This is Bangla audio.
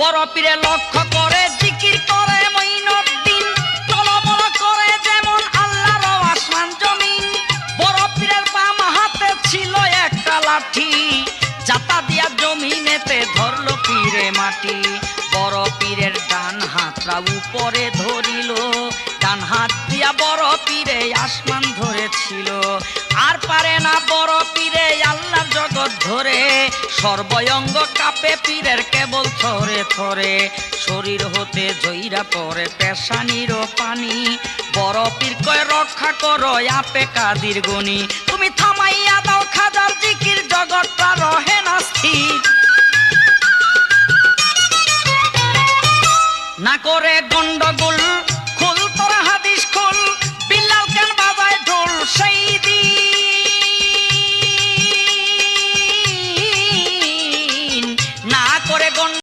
বড় পীরে লক্ষ্য করে জিকির করে মঈনুদ্দিন, টলমল করে যেমন আল্লাহর আসমান জমিন। বড় পীরের বাম হাতে ছিল একটা লাঠি, জাতা দিয়া জমিনেতে ধরলো পীরে মাটি। বড় পীরের ডান হাতটা উপরে ধরিল, ডান হাত দিয়া বড় পীরে আসমান ধরেছিল। আর পারে না বড় পীরে আল্লাহর জগৎ ধরে, সর্বঙ্গ কাঁপে পীরের কেবল থরে থরে। শরীর হতে জইরা পড়ে পেশানির পানি, বড় পীর কয় রক্ষা করো আপে কাদির গনি। তুমি থামাইয়া দাও খাজার জিকির, জগৎটা রহে না স্থির। না করে গন্ডগোল